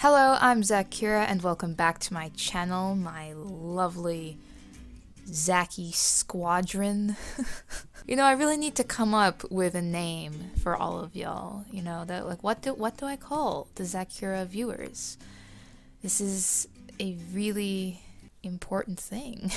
Hello, I'm Zaccura and welcome back to my channel, my lovely Zacky Squadron. I really need to come up with a name for all of y'all. That like what do I call the Zaccura viewers? This is a really important thing.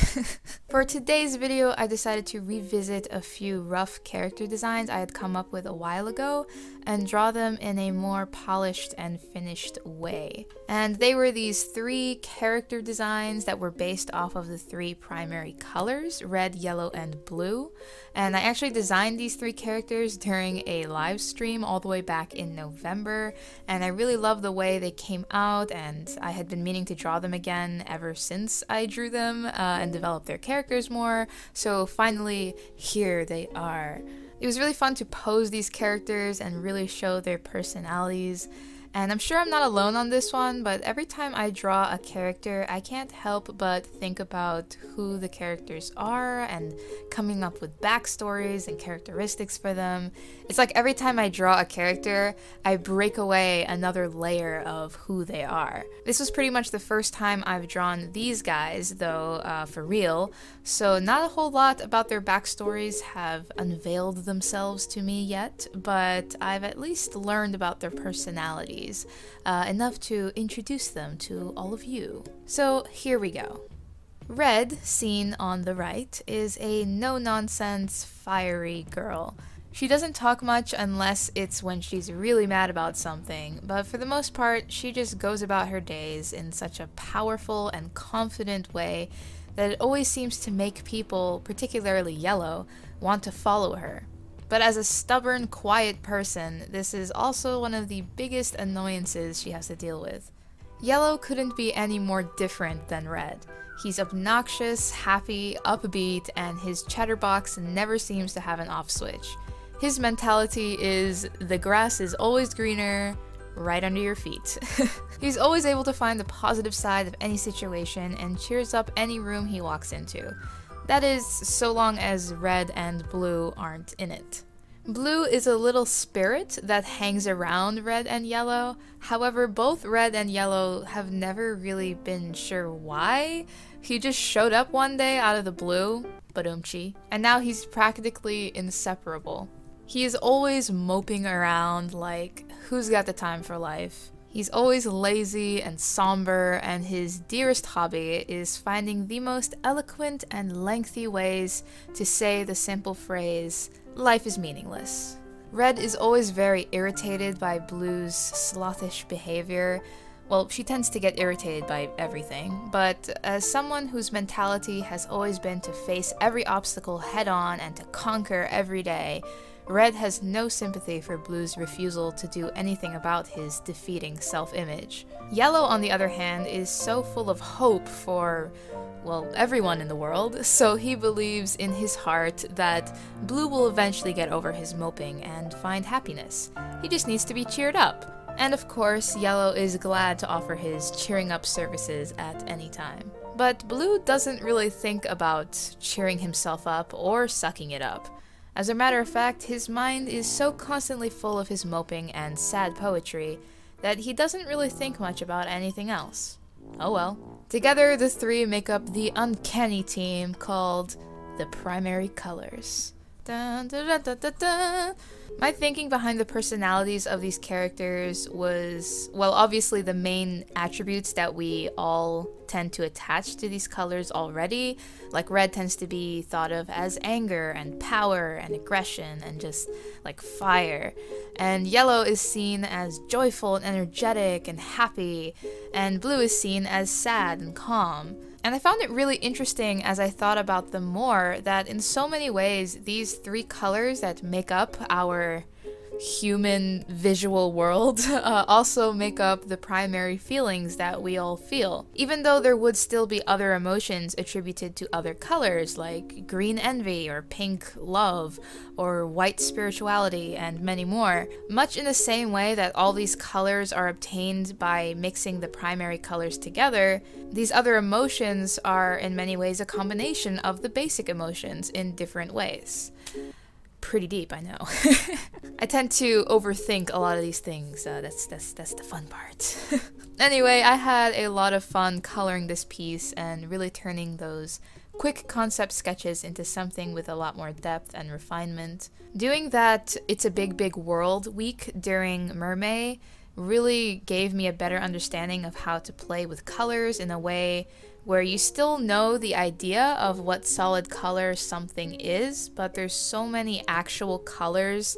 For today's video, I decided to revisit a few rough character designs I had come up with a while ago and draw them in a more polished and finished way. And they were these three character designs that were based off of the three primary colors, red, yellow, and blue. And I actually designed these three characters during a live stream all the way back in November, and I really love the way they came out, and I had been meaning to draw them again ever since I drew them and developed their characters more, so finally here they are. It was really fun to pose these characters and really show their personalities. And I'm sure I'm not alone on this one, but every time I draw a character, I can't help but think about who the characters are and coming up with backstories and characteristics for them. It's like every time I draw a character, I break away another layer of who they are. This was pretty much the first time I've drawn these guys, though, for real, so not a whole lot about their backstories have unveiled themselves to me yet, but I've at least learned about their personalities. Enough to introduce them to all of you. So here we go. Red, seen on the right, is a no-nonsense, fiery girl. She doesn't talk much unless it's when she's really mad about something, but for the most part, she just goes about her days in such a powerful and confident way that it always seems to make people, particularly Yellow, want to follow her. But as a stubborn, quiet person, this is also one of the biggest annoyances she has to deal with. Yellow couldn't be any more different than Red. He's obnoxious, happy, upbeat, and his chatterbox never seems to have an off switch. His mentality is, the grass is always greener, right under your feet. He's always able to find the positive side of any situation and cheers up any room he walks into. That is, so long as red and blue aren't in it. Blue is a little spirit that hangs around red and yellow. However, both red and yellow have never really been sure why. He just showed up one day out of the blue, badumchi, and now he's practically inseparable. He is always moping around like, who's got the time for life? He's always lazy and somber, and his dearest hobby is finding the most eloquent and lengthy ways to say the simple phrase, life is meaningless. Red is always very irritated by Blue's slothish behavior. Well, she tends to get irritated by everything, but as someone whose mentality has always been to face every obstacle head-on and to conquer every day, Red has no sympathy for Blue's refusal to do anything about his defeating self-image. Yellow, on the other hand, is so full of hope for, well, everyone in the world, so he believes in his heart that Blue will eventually get over his moping and find happiness. He just needs to be cheered up. And of course, Yellow is glad to offer his cheering up services at any time. But Blue doesn't really think about cheering himself up or sucking it up. As a matter of fact, his mind is so constantly full of his moping and sad poetry that he doesn't really think much about anything else. Oh well. Together, the three make up the uncanny team called the Primary Colors. Dun, dun, dun, dun, dun, dun. My thinking behind the personalities of these characters was, well, obviously the main attributes that we all tend to attach to these colors already. Like red tends to be thought of as anger and power and aggression and just like fire. And yellow is seen as joyful and energetic and happy, and blue is seen as sad and calm. And I found it really interesting as I thought about them more that in so many ways these three colors that make up our human visual world also make up the primary feelings that we all feel. Even though there would still be other emotions attributed to other colors like green envy or pink love or white spirituality and many more, much in the same way that all these colors are obtained by mixing the primary colors together, these other emotions are in many ways a combination of the basic emotions in different ways. pretty deep, I know. I tend to overthink a lot of these things. That's the fun part. Anyway, I had a lot of fun coloring this piece and really turning those quick concept sketches into something with a lot more depth and refinement. Doing that It's a Big World week during Mermay really gave me a better understanding of how to play with colors in a way where you still know the idea of what solid color something is, but there's so many actual colors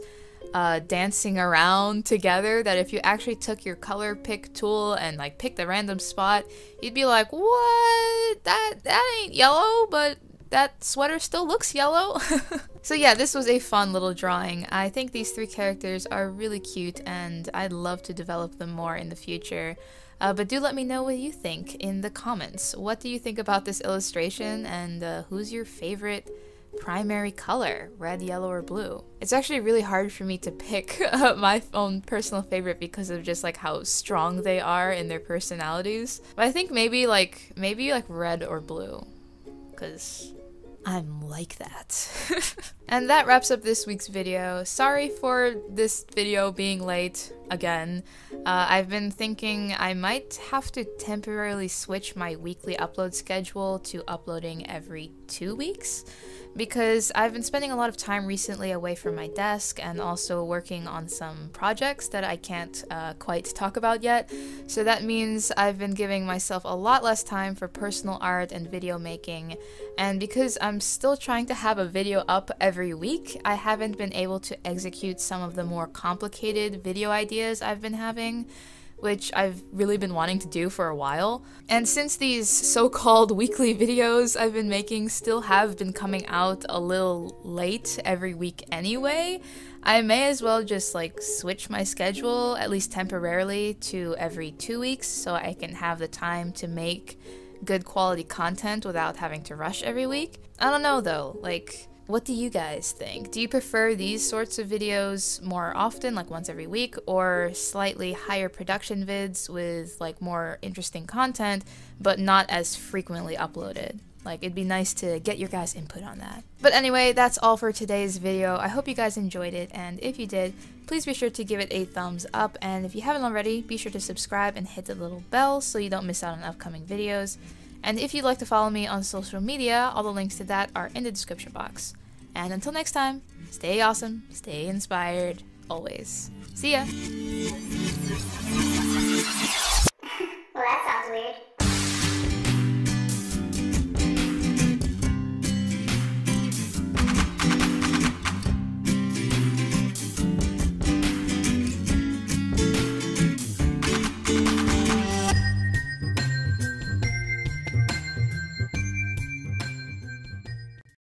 dancing around together that if you actually took your color pick tool and like picked a random spot, you'd be like, what? That ain't yellow, but that sweater still looks yellow. So yeah, this was a fun little drawing. I think these 3 characters are really cute and I'd love to develop them more in the future. But do let me know what you think in the comments. What do you think about this illustration, and who's your favorite primary color, red, yellow, or blue? It's actually really hard for me to pick my own personal favorite because of just like how strong they are in their personalities. But I think maybe like red or blue, because I'm like that. And that wraps up this week's video. Sorry for this video being late again. I've been thinking I might have to temporarily switch my weekly upload schedule to uploading every 2 weeks, because I've been spending a lot of time recently away from my desk and also working on some projects that I can't quite talk about yet. So that means I've been giving myself a lot less time for personal art and video making, and because I'm still trying to have a video up every week, I haven't been able to execute some of the more complicated video ideas I've been having, which I've really been wanting to do for a while. And since these so-called weekly videos I've been making still have been coming out a little late every week anyway, I may as well just like switch my schedule, at least temporarily, to every 2 weeks so I can have the time to make good quality content without having to rush every week. I don't know though, like, what do you guys think? Do you prefer these sorts of videos more often, like once every week, or slightly higher production vids with like more interesting content, but not as frequently uploaded? Like, it'd be nice to get your guys' input on that. But anyway, that's all for today's video. I hope you guys enjoyed it, and if you did, please be sure to give it a thumbs up, and if you haven't already, be sure to subscribe and hit the little bell so you don't miss out on upcoming videos. And if you'd like to follow me on social media, all the links to that are in the description box. And until next time, stay awesome, stay inspired, always. See ya!